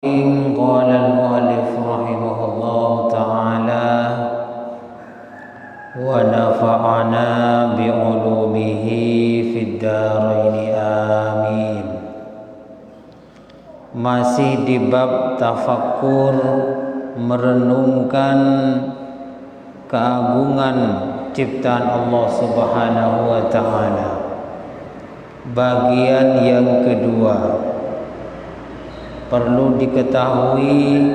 قال المؤلف رحمه الله تعالى ونفعنا بعلومه في الدارين آمين. Masih di bab tafakkur, merenungkan keagungan ciptaan Allah Subhanahu wa taala. Bagian yang kedua, perlu diketahui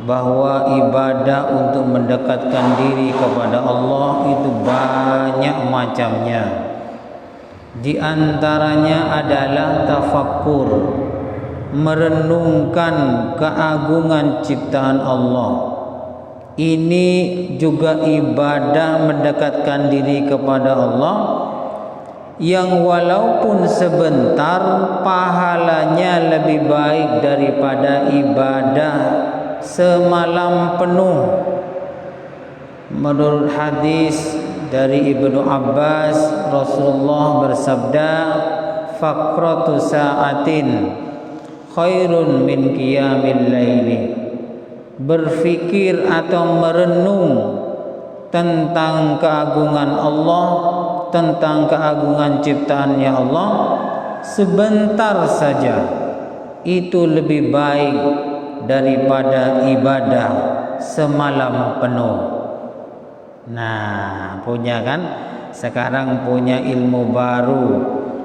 bahwa ibadah untuk mendekatkan diri kepada Allah itu banyak macamnya. Di antaranya adalah tafakkur, merenungkan keagungan ciptaan Allah. Ini juga ibadah mendekatkan diri kepada Allah, yang walaupun sebentar pahalanya lebih baik daripada ibadah semalam penuh. Menurut hadis dari Ibnu Abbas, Rasulullah bersabda, "Faqratu sa'atin khairun min qiyamil laili." Berfikir atau merenung tentang keagungan Allah, tentang keagungan ciptaannya Allah sebentar saja, itu lebih baik daripada ibadah semalam penuh. Nah, punya kan? Sekarang punya ilmu baru,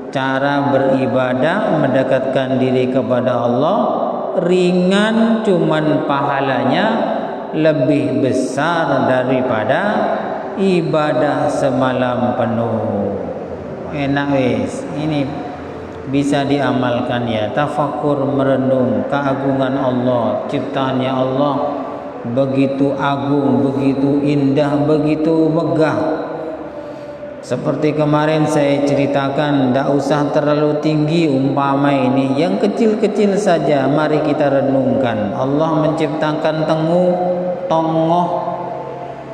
cara beribadah mendekatkan diri kepada Allah ringan, cuman pahalanya lebih besar daripada ibadah semalam penuh. Enak wis, ini bisa diamalkan ya. Tafakkur, merenung keagungan Allah, ciptaannya Allah begitu agung, begitu indah, begitu megah. Seperti kemarin saya ceritakan, tidak usah terlalu tinggi umpama ini, yang kecil-kecil saja mari kita renungkan. Allah menciptakan tongoh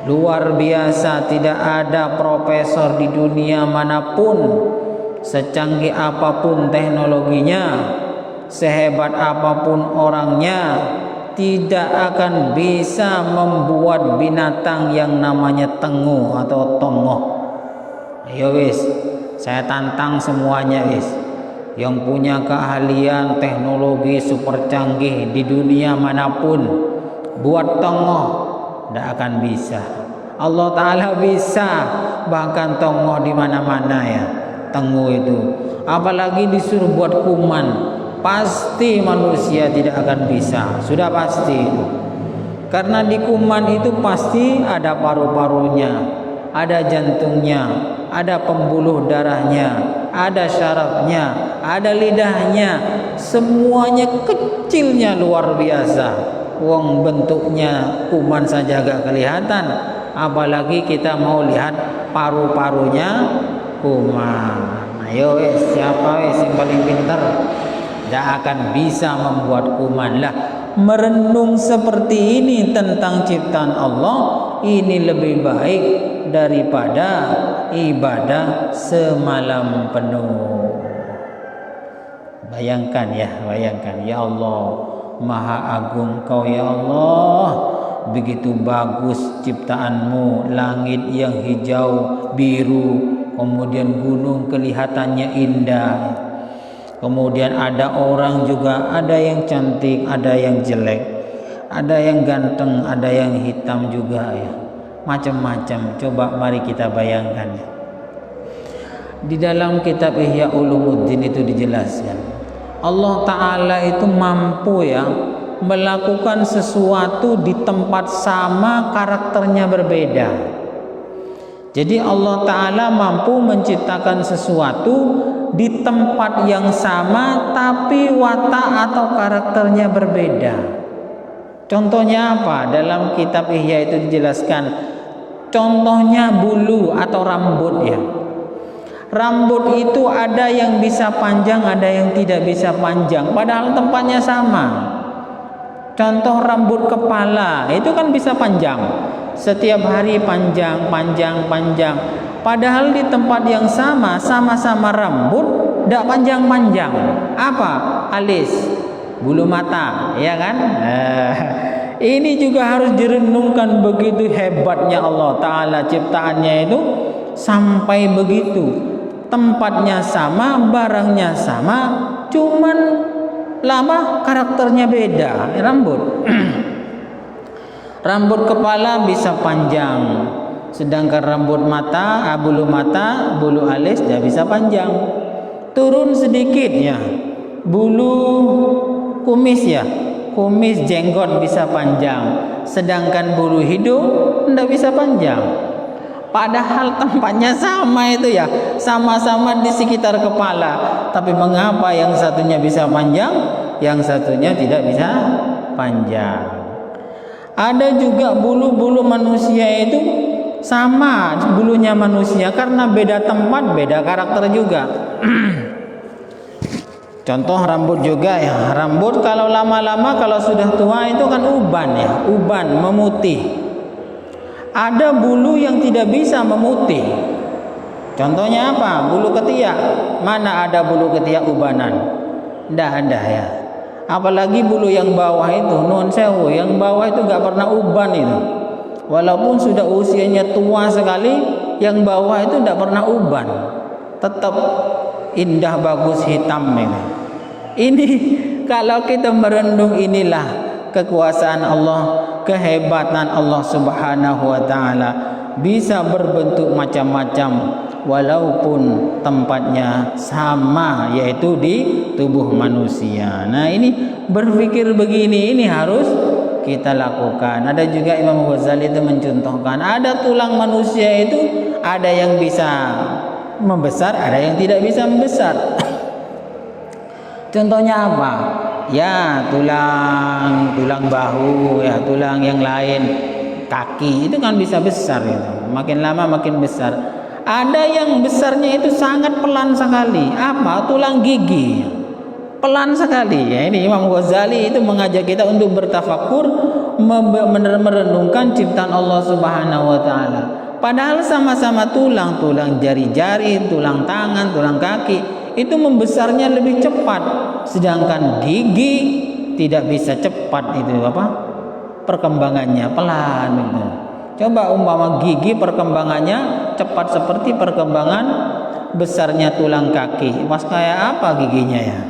luar biasa. Tidak ada profesor di dunia manapun, secanggih apapun teknologinya, sehebat apapun orangnya, tidak akan bisa membuat binatang yang namanya tengu atau tongoh. Ayo wis, saya tantang semuanya wis. Yang punya keahlian teknologi super canggih di dunia manapun, buat tongoh, tidak akan bisa. Allah Ta'ala bisa, bahkan tongoh di mana-mana ya, tengu itu. Apalagi disuruh buat kuman, pasti manusia tidak akan bisa, sudah pasti itu. Karena di kuman itu pasti ada paru-parunya, ada jantungnya, ada pembuluh darahnya, ada syarafnya, ada lidahnya, semuanya kecilnya luar biasa. Wong bentuknya kuman saja gak kelihatan, apalagi kita mau lihat paru-parunya kuman. Ayo wes, siapa wes yang paling pintar? Gak akan bisa membuat kuman lah. Merenung seperti ini tentang ciptaan Allah, ini lebih baik daripada ibadah semalam penuh. Bayangkan ya, bayangkan. Ya Allah, Maha Agung Kau ya Allah, begitu bagus ciptaanmu, langit yang hijau biru, kemudian gunung kelihatannya indah, kemudian ada orang juga, ada yang cantik, ada yang jelek, ada yang ganteng, ada yang hitam juga ya, macam-macam. Coba mari kita bayangkan. Di dalam kitab Ihya Ulumuddin itu dijelaskan, Allah Ta'ala itu mampu ya melakukan sesuatu di tempat sama, karakternya berbeda. Jadi Allah Ta'ala mampu menciptakan sesuatu di tempat yang sama, tapi watak atau karakternya berbeda. Contohnya apa? Dalam kitab Ihya itu dijelaskan, contohnya bulu atau rambut ya. Rambut itu ada yang bisa panjang, ada yang tidak bisa panjang, padahal tempatnya sama. Contoh rambut kepala itu kan bisa panjang, setiap hari panjang, padahal di tempat yang sama, sama-sama rambut, tidak panjang-panjang. Apa? Alis. bulu mata, ya kan? Ini juga harus direnungkan, begitu hebatnya Allah Ta'ala ciptaannya itu sampai begitu. Tempatnya sama, barangnya sama, cuman lama karakternya beda. Rambut rambut kepala bisa panjang, sedangkan rambut mata, bulu mata, bulu alis dia bisa panjang. Turun sedikit ya, bulu kumis ya, kumis jenggot bisa panjang, sedangkan bulu hidung tidak bisa panjang. Padahal tempatnya sama itu ya, sama-sama di sekitar kepala, tapi mengapa yang satunya bisa panjang, yang satunya tidak bisa panjang? Ada juga bulu-bulu manusia itu sama bulunya manusia, karena beda tempat beda karakter juga. Contoh rambut juga ya, rambut kalau lama-lama kalau sudah tua itu kan uban ya, uban memutih. Ada bulu yang tidak bisa memutih. Contohnya apa? Bulu ketiak. Mana ada bulu ketiak ubanan? Tidak ada ya. Apalagi bulu yang bawah itu, non sewu, yang bawah itu gak pernah uban itu. Walaupun sudah usianya tua sekali, yang bawah itu tidak pernah uban, tetap indah bagus hitam ini. Ini kalau kita merenung, inilah kekuasaan Allah, kehebatan Allah Subhanahu wa taala, bisa berbentuk macam-macam walaupun tempatnya sama, yaitu di tubuh manusia. Nah, ini berpikir begini, ini harus kita lakukan. Ada juga Imam Ghazali itu mencontohkan, ada tulang manusia itu ada yang bisa membesar, ada yang tidak bisa membesar. Contohnya apa? Ya tulang bahu, ya tulang yang lain, kaki itu kan bisa besar itu. Makin lama makin besar. Ada yang besarnya itu sangat pelan sekali. Apa? Tulang gigi. Pelan sekali. Ya, ini Imam Ghazali itu mengajak kita untuk bertafakur, merenungkan ciptaan Allah Subhanahu wa taala. Padahal sama-sama tulang jari-jari, tulang tangan, tulang kaki itu membesarnya lebih cepat, sedangkan gigi tidak bisa cepat itu perkembangannya, pelan gitu. Coba umpama gigi perkembangannya cepat seperti perkembangan besarnya tulang kaki, mas kayak apa giginya ya?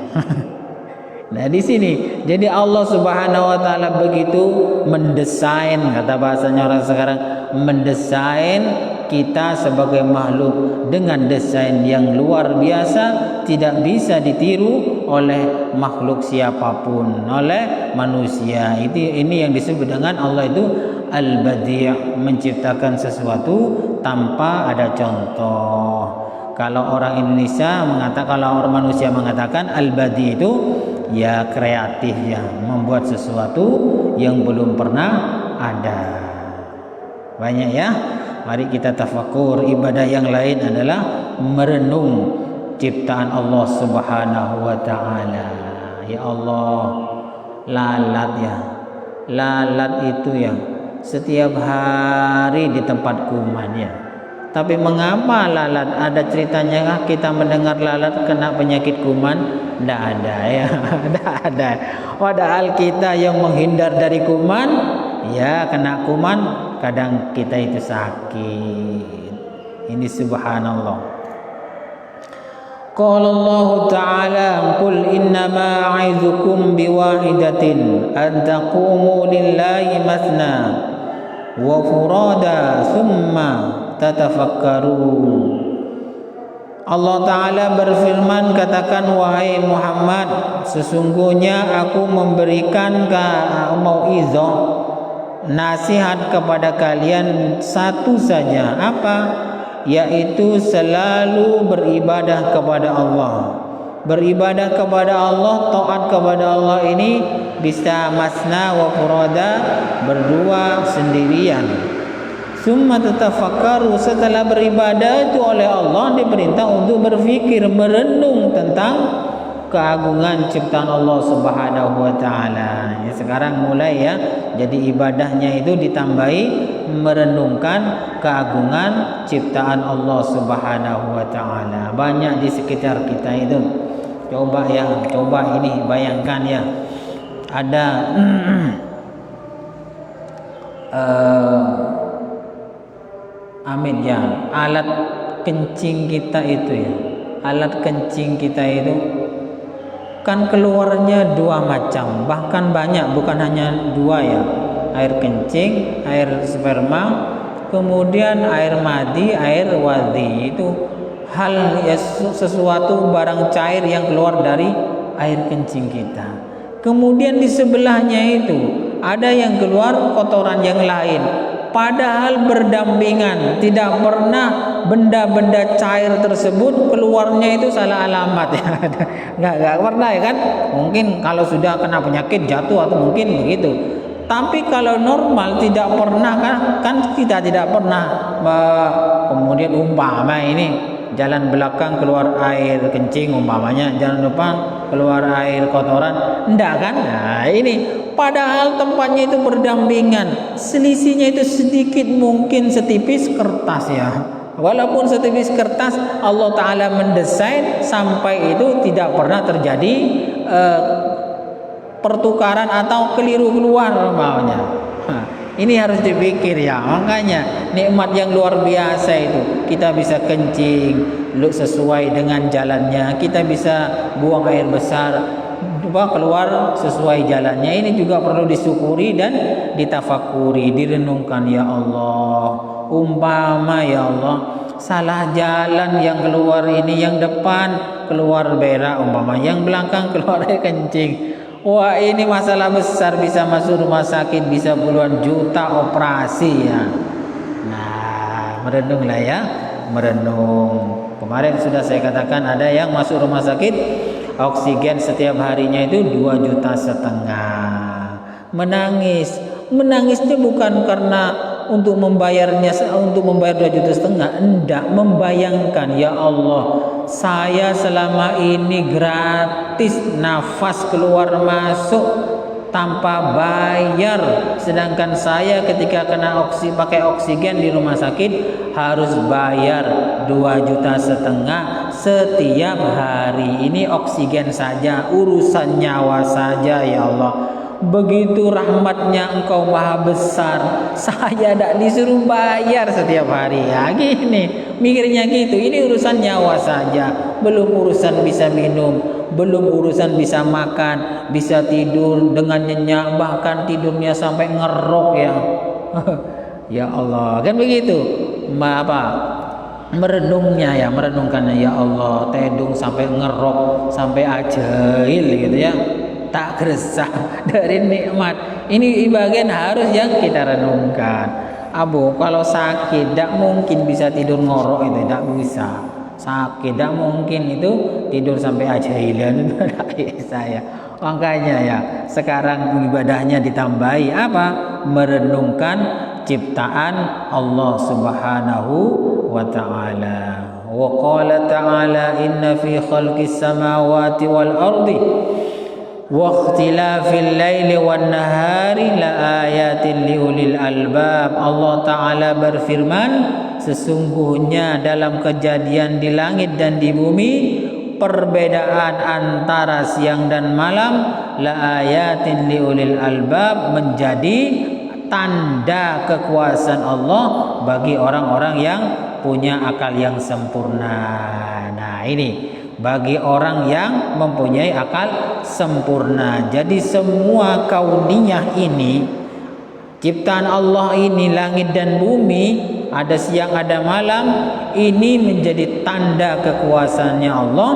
Nah di sini jadi Allah Subhanahu wa taala begitu mendesain, kata bahasanya orang sekarang, mendesain kita sebagai makhluk dengan desain yang luar biasa, tidak bisa ditiru oleh makhluk siapapun, oleh manusia. Ini yang disebut dengan Allah itu Al-Badi', menciptakan sesuatu tanpa ada contoh. Kalau orang Indonesia mengatakan, kalau orang manusia mengatakan Al-Badi' itu ya kreatif ya, membuat sesuatu yang belum pernah ada. Banyak ya. Mari kita tafakur. Ibadah yang lain adalah merenung ciptaan Allah Subhanahu wa taala. Ya Allah, lalat ya. Lalat itu ya setiap hari di tempat kuman ya. Tapi mengapa lalat? Ada ceritanya kah kita mendengar lalat kena penyakit kuman? Tidak ada ya. Tidak ada. Padahal kita yang menghindar dari kuman, ya kena kuman, kadang kita itu sakit. Ini subhanallah. Qala Allah Ta'ala, qul innama a'izukum biwahidatin an taqumu lillahi mathna wa furada thumma tatafakkarun. Allah Ta'ala berfirman, katakan wahai Muhammad, sesungguhnya aku memberikan mau'izah, nasihat kepada kalian satu saja. Apa? Yaitu selalu beribadah kepada Allah. Beribadah kepada Allah, taat kepada Allah ini bisa masna wa furada, berdua, sendirian. Summa tatafakkaru, setelah beribadah itu oleh Allah diperintah untuk berfikir, merenung tentang keagungan ciptaan Allah Subhanahu wa taala. Ya, sekarang mulai ya, jadi ibadahnya itu ditambahi merenungkan keagungan ciptaan Allah Subhanahu wa taala. Banyak di sekitar kita itu. Coba ini bayangkan ya. ada Amin ya, alat kencing kita itu ya, alat kencing kita itu kan keluarnya dua macam, bahkan banyak, bukan hanya dua ya, air kencing, air sperma, kemudian air madi, air wadhi. Itu hal ya, sesuatu barang cair yang keluar dari air kencing kita. Kemudian di sebelahnya itu ada yang keluar kotoran yang lain, padahal berdampingan, tidak pernah benda-benda cair tersebut keluarnya itu salah alamat ya. nggak pernah ya kan, mungkin kalau sudah kena penyakit jatuh atau mungkin begitu, tapi kalau normal tidak pernah kan kita tidak pernah kemudian umpama ini jalan belakang keluar air kencing umpamanya, jalan depan keluar air kotoran, enggak kan. Nah ini padahal tempatnya itu berdampingan, selisihnya itu sedikit, mungkin setipis kertas ya. Walaupun setipis kertas, Allah Ta'ala mendesain sampai itu tidak pernah terjadi pertukaran atau keliru keluar maunya. Ini harus dipikir ya. Makanya nikmat yang luar biasa itu, kita bisa kencing sesuai dengan jalannya, kita bisa buang air besar keluar sesuai jalannya. Ini juga perlu disyukuri dan ditafakuri, direnungkan. Ya Allah, umpama ya Allah salah jalan, yang keluar ini yang depan keluar berak umpama, yang belakang keluar air kencing, wah ini masalah besar, bisa masuk rumah sakit, bisa puluhan juta operasi ya. Nah merenunglah ya, merenung. Kemarin sudah saya katakan ada yang masuk rumah sakit oksigen setiap harinya itu 2,5 juta. Menangisnya bukan karena untuk membayarnya, untuk membayar 2,5 juta, enggak, membayangkan ya Allah, saya selama ini gratis nafas keluar masuk tanpa bayar, sedangkan saya ketika kena pakai oksigen di rumah sakit harus bayar 2,5 juta setiap hari. Ini oksigen saja, urusan nyawa saja ya Allah. Begitu rahmatnya Engkau maha besar, saya tidak disuruh bayar setiap hari ya. Gini mikirnya gitu, ini urusan nyawa saja, belum urusan bisa minum, belum urusan bisa makan, bisa tidur dengan nyenyak, bahkan tidurnya sampai ngerok ya. Ya Allah, kan begitu. Merenungnya ya, merenungkannya ya Allah, tedung sampai ngerok, sampai ajail gitu ya, tak gersah dari nikmat. Ini bagian harus yang kita renungkan. Abu, kalau sakit tidak mungkin bisa tidur ngorok, itu tidak bisa. Sakit tidak mungkin itu tidur sampai ajailan, itu saya. Makanya ya sekarang ibadahnya ditambahi apa? Merenungkan ciptaan Allah Subhanahu wa ta'ala. Wa qala ta'ala inna fi khalqis samawati wal ardi wa ikhtilafil laili wan nahari la ayatin liulil albab. Allah Ta'ala berfirman, sesungguhnya dalam kejadian di langit dan di bumi, perbedaan antara siang dan malam, la ayatin liulil albab, menjadi tanda kekuasaan Allah bagi orang-orang yang punya akal yang sempurna. Nah ini bagi orang yang mempunyai akal sempurna. Jadi semua kauniyah ini, ciptaan Allah ini, langit dan bumi, ada siang ada malam, ini menjadi tanda kekuasaannya Allah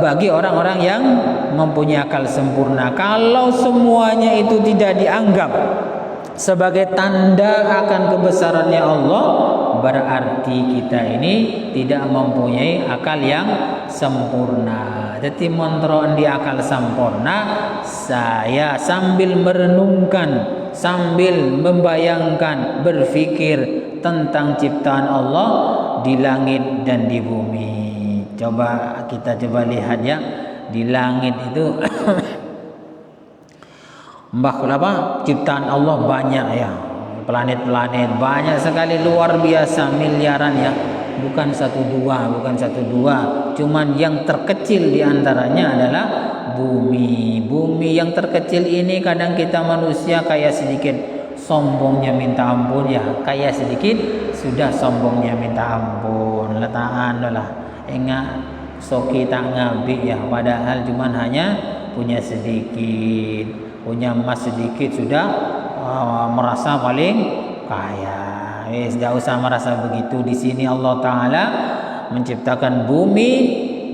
bagi orang-orang yang mempunyai akal sempurna. Kalau semuanya itu tidak dianggap sebagai tanda akan kebesarannya Allah, berarti kita ini tidak mempunyai akal yang sempurna. Jadi montron di akal sempurna, saya sambil merenungkan, sambil membayangkan, berpikir tentang ciptaan Allah di langit dan di bumi. Kita coba lihat ya, di langit itu ciptaan Allah banyak ya, planet-planet banyak sekali, luar biasa, miliaran ya, bukan satu dua, cuman yang terkecil diantaranya adalah bumi. Bumi yang terkecil ini kadang kita manusia kayak sedikit sombongnya minta ampun ya, kayak sedikit sudah sombongnya minta ampun. Letaan lah, enggak so kita ngabi ya, padahal cuman hanya punya sedikit, punya emas sedikit sudah merasa paling kaya. Tidak usah merasa begitu. Di sini Allah Taala menciptakan bumi,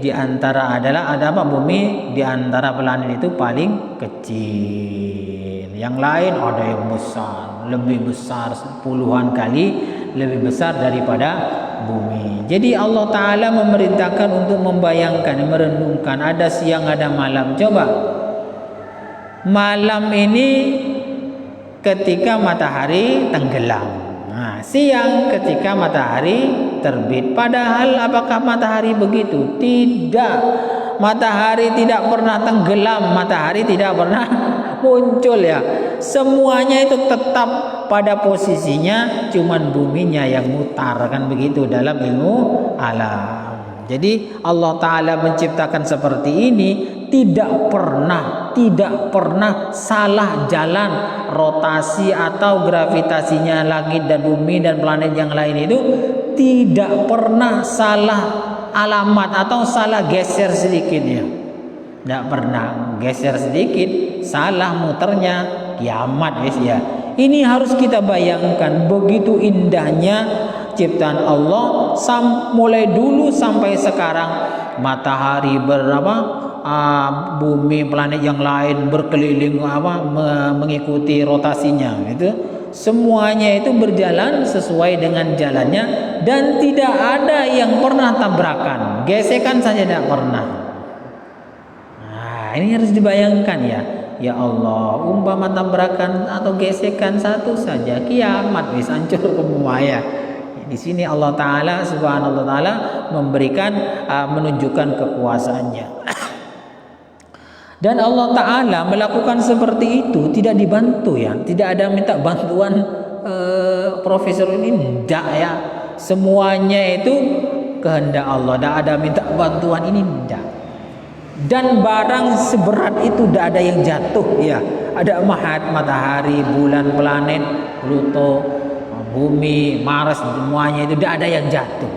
di antara ada apa, bumi di antara planet itu paling kecil. Yang lain ada yang besar, lebih besar puluhan kali lebih besar daripada bumi. Jadi Allah Taala memerintahkan untuk membayangkan, merenungkan, ada siang ada malam. Coba malam ini ketika matahari tenggelam. Nah, siang ketika matahari terbit. Padahal apakah matahari begitu? Tidak. Matahari tidak pernah tenggelam, matahari tidak pernah muncul ya. Semuanya itu tetap pada posisinya, cuman buminya yang mutar, kan begitu dalam ilmu alam. Jadi Allah Ta'ala menciptakan seperti ini, tidak pernah salah jalan rotasi atau gravitasinya langit dan bumi dan planet yang lain itu tidak pernah salah alamat atau salah geser sedikitnya. Tidak pernah geser sedikit, salah muternya, kiamat ya. Ini harus kita bayangkan begitu indahnya ciptaan Allah mulai dulu sampai sekarang. Matahari bumi, planet yang lain berkeliling mengikuti rotasinya itu, semuanya itu berjalan sesuai dengan jalannya dan tidak ada yang pernah tabrakan, gesekan saja tidak pernah. Nah, ini harus dibayangkan ya. Ya Allah, umpama tabrakan atau gesekan satu saja, kiamat wis hancur semua ya. Di sini Allah Ta'ala Subhanahu wa Ta'ala memberikan menunjukkan kekuasaannya. Dan Allah Ta'ala melakukan seperti itu tidak dibantu ya, tidak ada minta bantuan profesor ini, tidak ya. Semuanya itu kehendak Allah, tidak ada minta bantuan ini, tidak. Dan barang seberat itu tidak ada yang jatuh ya. Ada matahari, bulan, planet, Pluto, bumi, Mars, semuanya itu tidak ada yang jatuh.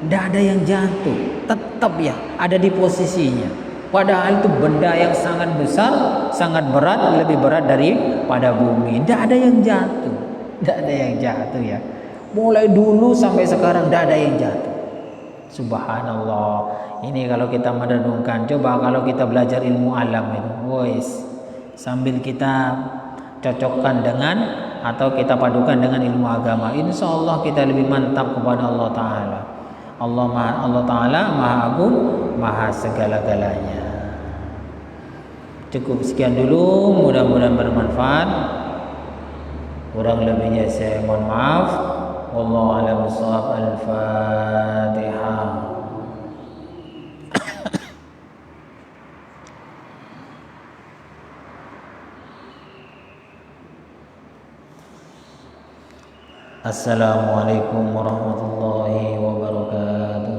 Tidak ada yang jatuh, tetap ya ada di posisinya. Padahal itu benda yang sangat besar, sangat berat, lebih berat daripada bumi. Tidak ada yang jatuh, tidak ada yang jatuh ya. Mulai dulu sampai sekarang tidak ada yang jatuh. Subhanallah. Ini kalau kita merenungkan, coba kalau kita belajar ilmu alam itu, sambil kita cocokkan dengan atau kita padukan dengan ilmu agama, insya Allah kita lebih mantap kepada Allah Ta'ala. Allah Ta'ala Maha Agung, Maha segala-galanya. Cukup sekian dulu, mudah-mudahan bermanfaat. Kurang lebihnya saya mohon maaf. Wallahu a'lam bishawab. Al-Fatihah. Assalamualaikum warahmatullahi wabarakatuh.